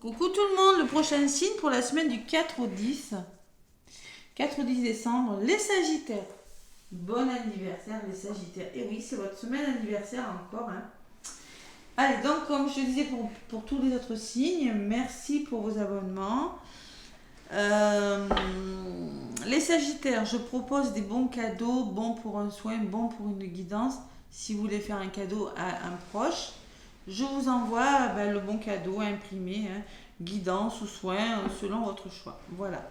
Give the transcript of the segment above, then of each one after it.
Coucou tout le monde, le prochain signe pour la semaine du 4 au 10. 4 au 10 décembre, les Sagittaires. Bon anniversaire les Sagittaires. Et oui, c'est votre semaine anniversaire encore. Allez, donc comme je disais pour tous les autres signes, merci pour vos abonnements. Les Sagittaires, je propose des bons cadeaux, bons pour un soin, bons pour une guidance. Si vous voulez faire un cadeau à un proche, je vous envoie le bon cadeau imprimé, guidance ou soin, selon votre choix. Voilà.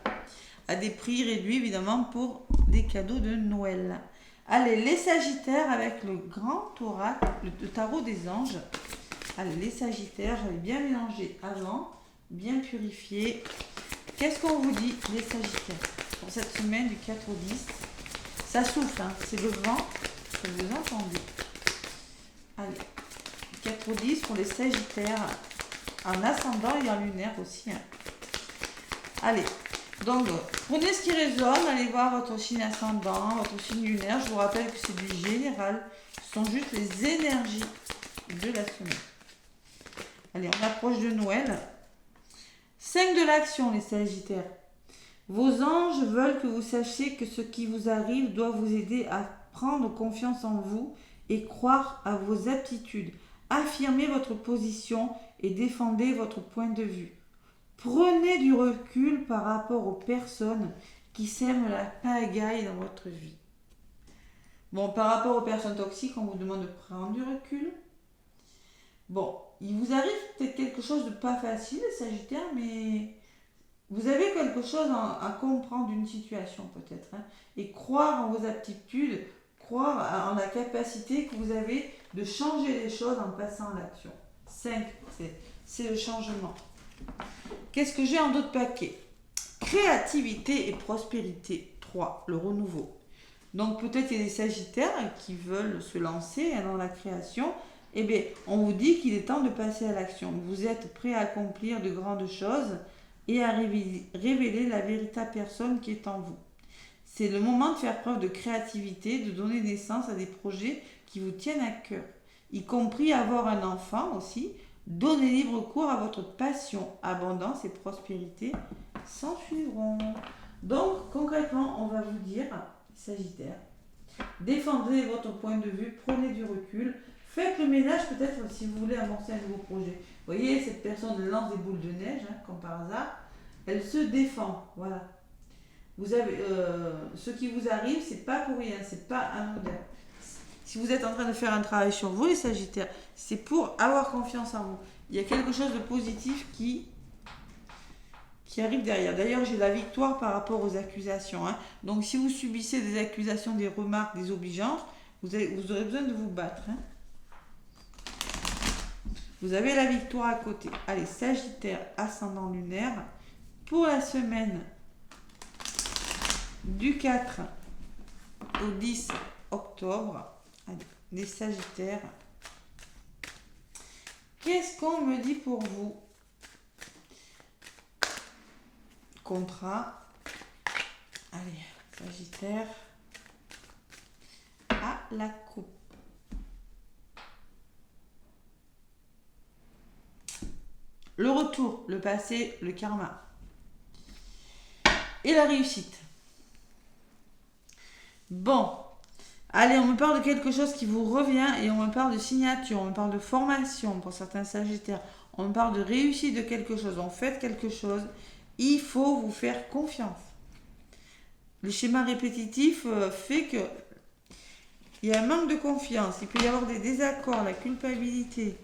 À des prix réduits, évidemment, pour des cadeaux de Noël. Allez, les Sagittaires avec le grand oracle, le tarot des anges. Allez, les Sagittaires, j'avais bien mélangé avant, bien purifié. Qu'est-ce qu'on vous dit, les Sagittaires, pour cette semaine du 4 au 10? Ça souffle, c'est le vent, que vous entendez. Allez, 4 au 10 pour les Sagittaires, en ascendant et en lunaire aussi. Allez, donc prenez ce qui résonne, allez voir votre signe ascendant, votre signe lunaire. Je vous rappelle que c'est du général, ce sont juste les énergies de la semaine. Allez, on approche de Noël. 5 de l'action, les Sagittaires. Vos anges veulent que vous sachiez que ce qui vous arrive doit vous aider à prendre confiance en vous et croire à vos aptitudes. Affirmez votre position et défendez votre point de vue. Prenez du recul par rapport aux personnes qui sèment la pagaille dans votre vie. Bon, par rapport aux personnes toxiques, on vous demande de prendre du recul. Bon, il vous arrive peut-être quelque chose de pas facile, Sagittaire, mais vous avez quelque chose à comprendre d'une situation peut-être. Et croire en vos aptitudes, croire en la capacité que vous avez de changer les choses en passant à l'action. 5, c'est le changement. Qu'est-ce que j'ai en d'autres paquets? Créativité et prospérité. 3, le renouveau. Donc peut-être il y a des Sagittaires qui veulent se lancer dans la création. Eh bien, on vous dit qu'il est temps de passer à l'action. Vous êtes prêt à accomplir de grandes choses et à révéler la véritable personne qui est en vous. C'est le moment de faire preuve de créativité, de donner naissance à des projets qui vous tiennent à cœur, y compris avoir un enfant aussi. Donnez libre cours à votre passion. Abondance et prospérité s'en suivront. Donc, concrètement, on va vous dire, Sagittaire, défendez votre point de vue, prenez du recul, faites le ménage peut-être si vous voulez amorcer un nouveau projet. Vous voyez, cette personne lance des boules de neige, comme par hasard, elle se défend, voilà. Vous avez, ce qui vous arrive, c'est pas pour rien, c'est pas anodin. Si vous êtes en train de faire un travail sur vous, les Sagittaires, c'est pour avoir confiance en vous. Il y a quelque chose de positif qui arrive derrière. D'ailleurs, j'ai la victoire par rapport aux accusations. Donc, si vous subissez des accusations, des remarques désobligeantes, vous aurez besoin de vous battre. Vous avez la victoire à côté. Allez, Sagittaire, ascendant lunaire, pour la semaine du 4 au 10 octobre. Allez, les Sagittaires. Qu'est-ce qu'on me dit pour vous? Contrat. Allez, Sagittaire. À la coupe. Le retour, le passé, le karma. Et la réussite. Bon. Allez, on me parle de quelque chose qui vous revient et on me parle de signature, on me parle de formation pour certains Sagittaires, on me parle de réussite de quelque chose, on fait quelque chose, il faut vous faire confiance. Le schéma répétitif fait que il y a un manque de confiance, il peut y avoir des désaccords, la culpabilité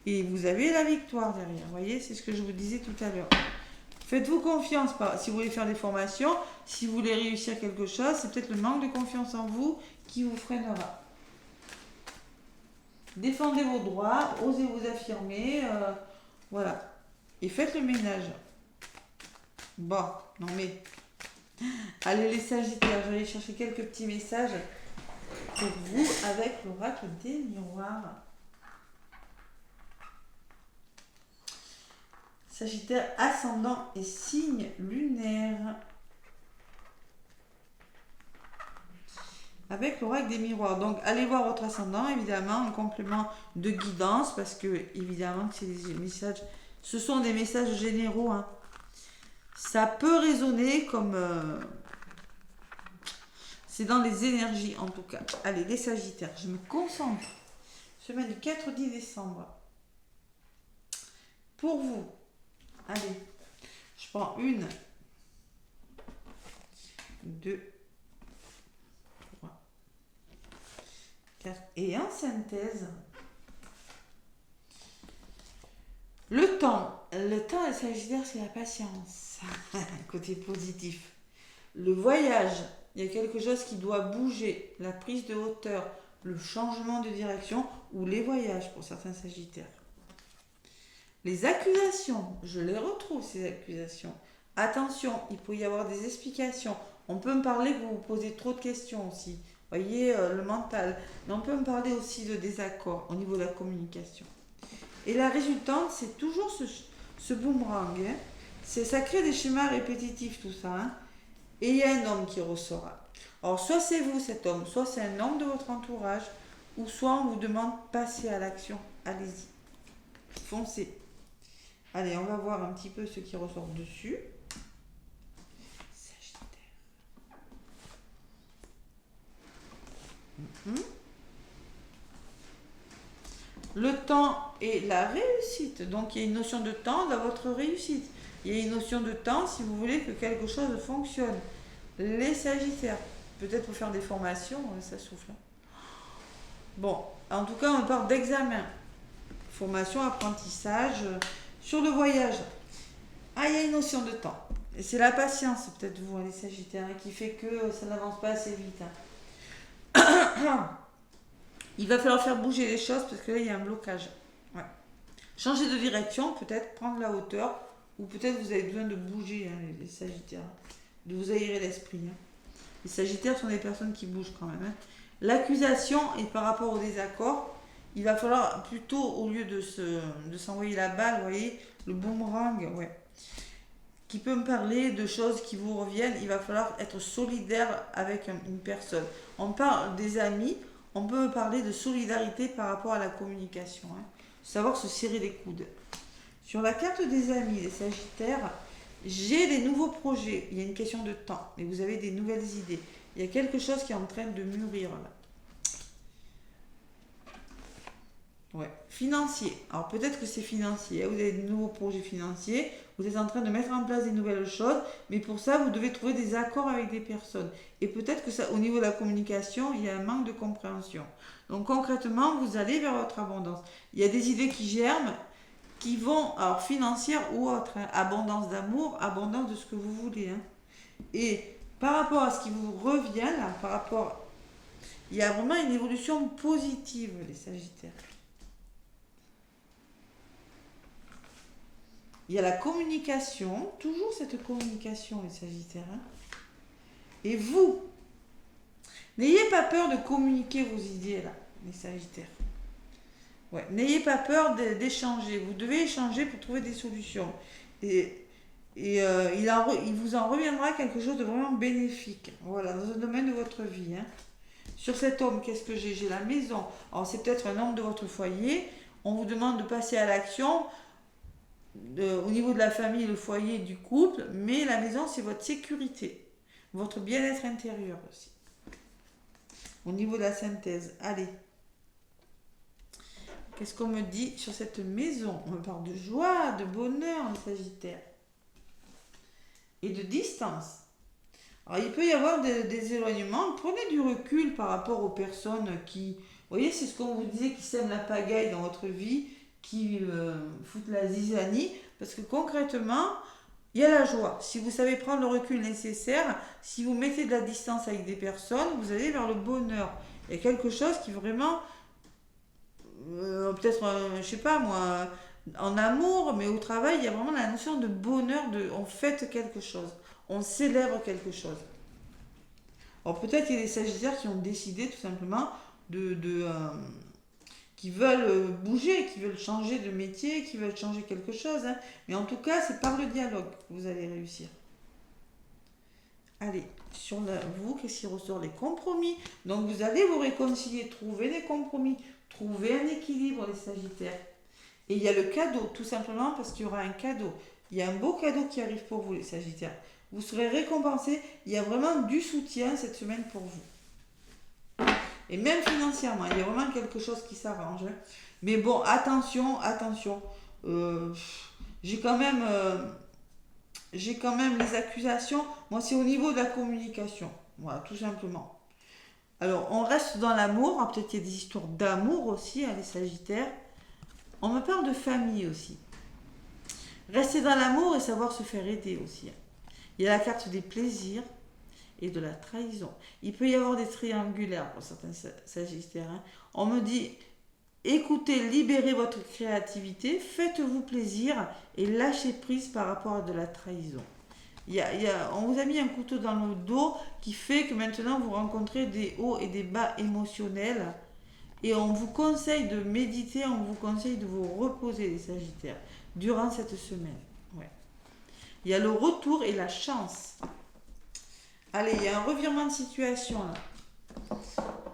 et vous avez la victoire derrière, vous voyez, c'est ce que je vous disais tout à l'heure. Faites-vous confiance, si vous voulez faire des formations, si vous voulez réussir quelque chose, c'est peut-être le manque de confiance en vous qui vous freinera. Défendez vos droits, osez vous affirmer, voilà. Et faites le ménage. Bon, non mais... Allez les Sagittaires, je vais aller chercher quelques petits messages pour vous avec l'oracle des miroirs. Sagittaire, ascendant et signe lunaire. Avec l'oracle des miroirs. Donc, allez voir votre ascendant, évidemment, en complément de guidance, parce que, évidemment, c'est des messages Ce sont des messages généraux, hein. Ça peut résonner comme... c'est dans les énergies, en tout cas. Allez, les Sagittaires, je me concentre. Semaine du 4-10 décembre. Pour vous, allez, je prends 1, 2, 3, 4. Et en synthèse, le temps, les Sagittaires, c'est la patience. Côté positif. Le voyage, il y a quelque chose qui doit bouger. La prise de hauteur, le changement de direction ou les voyages pour certains Sagittaires. Les accusations, je les retrouve ces accusations. Attention, il peut y avoir des explications. On peut me parler que vous vous posez trop de questions aussi. Voyez, le mental. Mais on peut me parler aussi de désaccords au niveau de la communication. Et la résultante, c'est toujours ce boomerang. Hein. Ça crée des schémas répétitifs, tout ça. Hein. Et il y a un homme qui ressort. Alors, soit c'est vous cet homme, soit c'est un homme de votre entourage, ou soit on vous demande passer à l'action. Allez-y. Foncez. Allez, on va voir un petit peu ce qui ressort dessus. Sagittaire. Le temps et la réussite. Donc, il y a une notion de temps dans votre réussite. Il y a une notion de temps si vous voulez que quelque chose fonctionne. Les Sagittaires. Peut-être pour faire des formations, ça souffle. Bon, en tout cas, on parle d'examen. Formation, apprentissage... Sur le voyage, il y a une notion de temps. Et c'est la patience, peut-être vous, les Sagittaires, qui fait que ça n'avance pas assez vite. Hein. Il va falloir faire bouger les choses parce que là, il y a un blocage. Ouais. Changer de direction, peut-être prendre la hauteur, ou peut-être vous avez besoin de bouger, hein, les Sagittaires, de vous aérer l'esprit. Hein. Les Sagittaires sont des personnes qui bougent quand même. Hein. L'accusation est par rapport au désaccord. Il va falloir plutôt, au lieu de s'envoyer la balle, vous voyez, le boomerang, ouais, qui peut me parler de choses qui vous reviennent, il va falloir être solidaire avec une personne. On parle des amis, on peut parler de solidarité par rapport à la communication. Hein. Savoir se serrer les coudes. Sur la carte des amis, les Sagittaires, j'ai des nouveaux projets. Il y a une question de temps, mais vous avez des nouvelles idées. Il y a quelque chose qui est en train de mûrir là. Ouais, financier. Alors peut-être que c'est financier, vous avez de nouveaux projets financiers, vous êtes en train de mettre en place des nouvelles choses, mais pour ça, vous devez trouver des accords avec des personnes. Et peut-être que ça, au niveau de la communication, il y a un manque de compréhension. Donc concrètement, vous allez vers votre abondance. Il y a des idées qui germent, qui vont, alors financières ou autres, hein, abondance d'amour, abondance de ce que vous voulez. Hein. Et par rapport à ce qui vous revient, là, par rapport, il y a vraiment une évolution positive, les Sagittaires. Il y a la communication, toujours cette communication, les Sagittaires. Hein. Et vous, n'ayez pas peur de communiquer vos idées, là, les Sagittaires. Ouais, n'ayez pas peur d'échanger. Vous devez échanger pour trouver des solutions. Et il vous en reviendra quelque chose de vraiment bénéfique. Voilà, dans un domaine de votre vie. Hein. Sur cet homme, qu'est-ce que j'ai? J'ai la maison. Alors, c'est peut-être un homme de votre foyer. On vous demande de passer à l'action. Au niveau de la famille, le foyer, du couple, mais la maison, c'est votre sécurité, votre bien-être intérieur aussi. Au niveau de la synthèse, allez. Qu'est-ce qu'on me dit sur cette maison? On me parle de joie, de bonheur, les Sagittaires. Et de distance. Alors, il peut y avoir des éloignements. Prenez du recul par rapport aux personnes qui... Vous voyez, c'est ce qu'on vous disait, qui sèment la pagaille dans votre vie, qui foutent la zizanie, parce que concrètement, il y a la joie. Si vous savez prendre le recul nécessaire, si vous mettez de la distance avec des personnes, vous allez vers le bonheur. Il y a quelque chose qui vraiment, peut-être, je sais pas moi, en amour, mais au travail, il y a vraiment la notion de bonheur, on fête quelque chose, on célèbre quelque chose. Alors peut-être qu'il y a des Sagittaires qui ont décidé tout simplement qui veulent bouger, qui veulent changer de métier, qui veulent changer quelque chose. Hein. Mais en tout cas, c'est par le dialogue que vous allez réussir. Allez, sur vous, qu'est-ce qui ressort? Les compromis. Donc vous allez vous réconcilier, trouver des compromis, trouver un équilibre, les Sagittaires. Et il y a le cadeau, tout simplement parce qu'il y aura un cadeau. Il y a un beau cadeau qui arrive pour vous, les Sagittaires. Vous serez récompensés. Il y a vraiment du soutien cette semaine pour vous. Et même financièrement, il y a vraiment quelque chose qui s'arrange. Hein. Mais bon, attention, attention. J'ai quand même les accusations. Moi, c'est au niveau de la communication. Voilà, tout simplement. Alors, on reste dans l'amour. Peut-être qu'il y a des histoires d'amour aussi, hein, les Sagittaires. On me parle de famille aussi. Rester dans l'amour et savoir se faire aider aussi. Il y a la carte des plaisirs et de la trahison. Il peut y avoir des triangulaires pour certains Sagittaires. Hein. On me dit, écoutez, libérez votre créativité, faites-vous plaisir et lâchez prise par rapport à de la trahison. On vous a mis un couteau dans le dos qui fait que maintenant vous rencontrez des hauts et des bas émotionnels. Et on vous conseille de méditer, on vous conseille de vous reposer, les Sagittaires, durant cette semaine. Ouais. Il y a le retour et la chance. Allez, il y a un revirement de situation là.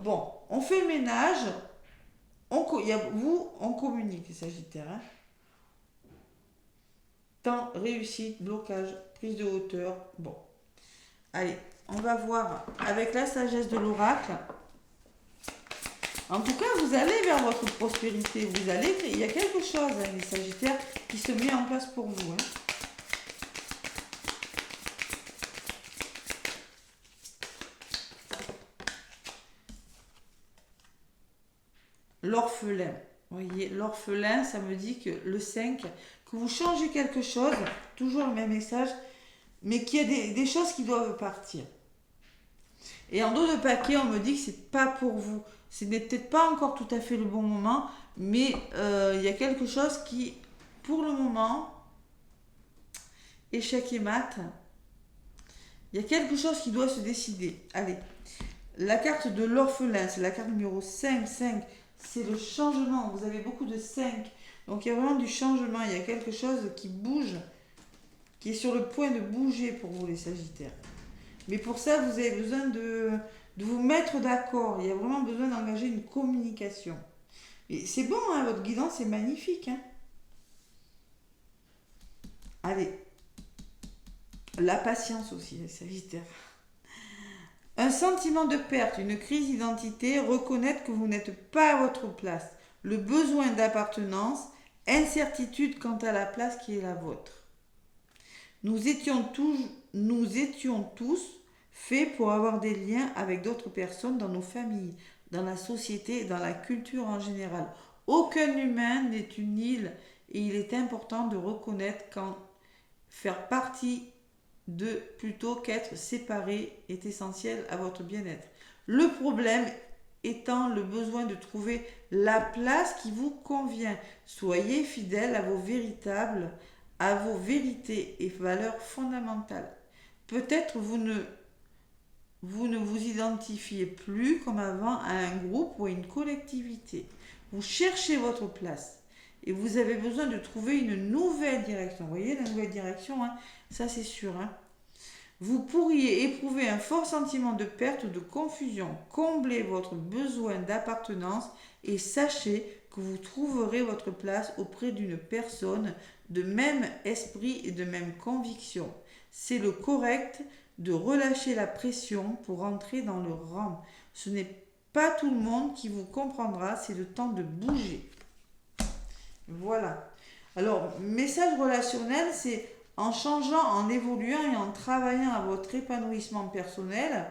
Bon, on fait le ménage. On communique, les Sagittaires. Hein. Temps, réussite, blocage, prise de hauteur. Bon. Allez, on va voir avec la sagesse de l'oracle. En tout cas, vous allez vers votre prospérité. Il y a quelque chose, hein, les Sagittaires, qui se met en place pour vous. Hein. L'orphelin. Vous voyez, l'orphelin, ça me dit que le 5, que vous changez quelque chose, toujours le même message, mais qu'il y a des choses qui doivent partir. Et en dos de paquet, on me dit que c'est pas pour vous. Ce n'est peut-être pas encore tout à fait le bon moment, mais il y a quelque chose qui, pour le moment, échec et mat, il y a quelque chose qui doit se décider. Allez, la carte de l'orphelin, c'est la carte numéro 5, 5, c'est le changement. Vous avez beaucoup de 5, donc il y a vraiment du changement. Il y a quelque chose qui bouge, qui est sur le point de bouger pour vous, les Sagittaires. Mais pour ça, vous avez besoin de vous mettre d'accord. Il y a vraiment besoin d'engager une communication. Et c'est bon, hein, votre guidance est magnifique. Hein. Allez. La patience aussi, les Sagittaires. Un sentiment de perte, une crise d'identité, reconnaître que vous n'êtes pas à votre place. Le besoin d'appartenance, incertitude quant à la place qui est la vôtre. Nous étions tous faits pour avoir des liens avec d'autres personnes dans nos familles, dans la société et dans la culture en général. Aucun humain n'est une île et il est important de reconnaître quand faire partie de plutôt qu'être séparé est essentiel à votre bien-être. Le problème étant le besoin de trouver la place qui vous convient. Soyez fidèle à vos vérités et valeurs fondamentales. Peut-être vous ne vous identifiez plus comme avant à un groupe ou à une collectivité. Vous cherchez votre place et vous avez besoin de trouver une nouvelle direction. Vous voyez la nouvelle direction, hein, ça c'est sûr. Hein. Vous pourriez éprouver un fort sentiment de perte ou de confusion. Comblez votre besoin d'appartenance et sachez que vous trouverez votre place auprès d'une personne de même esprit et de même conviction. C'est le correct de relâcher la pression pour entrer dans le rang. Ce n'est pas tout le monde qui vous comprendra, c'est le temps de bouger. Voilà. Alors, message relationnel, c'est en changeant, en évoluant et en travaillant à votre épanouissement personnel,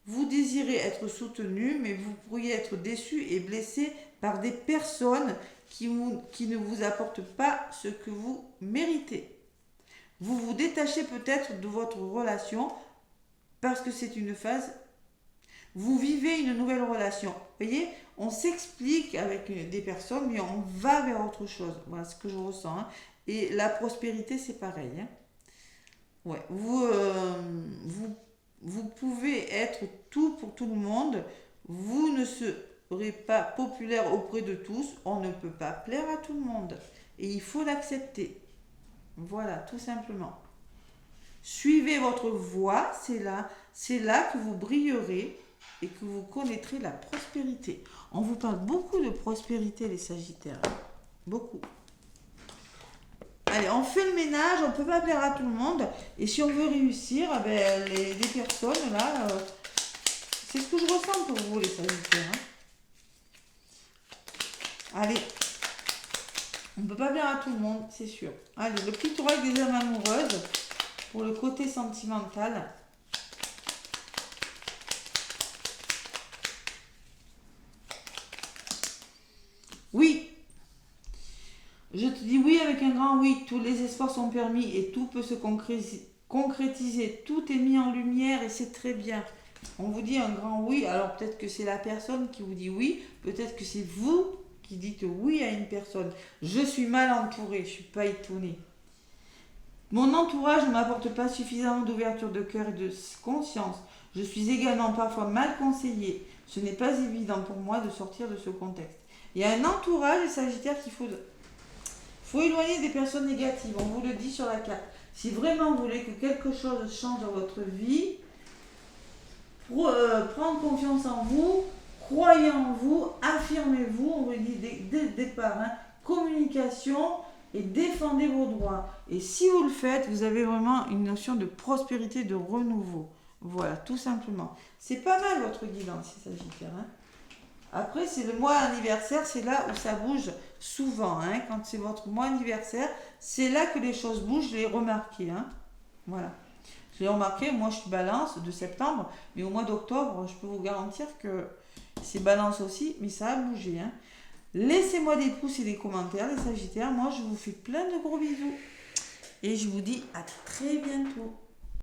vous désirez être soutenu, mais vous pourriez être déçu et blessé par des personnes qui ne vous apportent pas ce que vous méritez. Vous vous détachez peut-être de votre relation parce que c'est une phase. Vous vivez une nouvelle relation. Vous voyez, on s'explique avec des personnes, mais on va vers autre chose. Voilà ce que je ressens. Hein. Et la prospérité, c'est pareil. Hein. Ouais. Vous pouvez être tout pour tout le monde. Vous ne serez pas populaire auprès de tous. On ne peut pas plaire à tout le monde. Et il faut l'accepter. Voilà, tout simplement. Suivez votre voie, c'est là que vous brillerez et que vous connaîtrez la prospérité. On vous parle beaucoup de prospérité, les Sagittaires. Beaucoup. Allez, on fait le ménage, on peut pas plaire à tout le monde. Et si on veut réussir, les personnes là, c'est ce que je ressens pour vous les Sagittaires. Allez, on peut pas plaire à tout le monde, c'est sûr. Allez, le petit oracle des âmes amoureuses pour le côté sentimental. Oui, je te dis oui avec un grand oui, tous les espoirs sont permis et tout peut se concrétiser, tout est mis en lumière et c'est très bien. On vous dit un grand oui, alors peut-être que c'est la personne qui vous dit oui, peut-être que c'est vous qui dites oui à une personne. Je suis mal entourée, je ne suis pas étonnée. Mon entourage ne m'apporte pas suffisamment d'ouverture de cœur et de conscience. Je suis également parfois mal conseillée. Ce n'est pas évident pour moi de sortir de ce contexte. Il y a un entourage Sagittaire qu'il faut éloigner des personnes négatives. On vous le dit sur la carte. Si vraiment vous voulez que quelque chose change dans votre vie, prendre confiance en vous, croyez en vous, affirmez-vous, on vous le dit dès le départ, communication et défendez vos droits. Et si vous le faites, vous avez vraiment une notion de prospérité, de renouveau. Voilà, tout simplement. C'est pas mal votre guidance, Sagittaire. Après, c'est le mois anniversaire, c'est là où ça bouge souvent. Quand c'est votre mois anniversaire, c'est là que les choses bougent, je l'ai remarqué. Voilà. Je l'ai remarqué, moi je suis balance de septembre, mais au mois d'octobre, je peux vous garantir que c'est balance aussi, mais ça a bougé. Laissez-moi des pouces et des commentaires, les Sagittaires. Moi, je vous fais plein de gros bisous. Et je vous dis à très bientôt.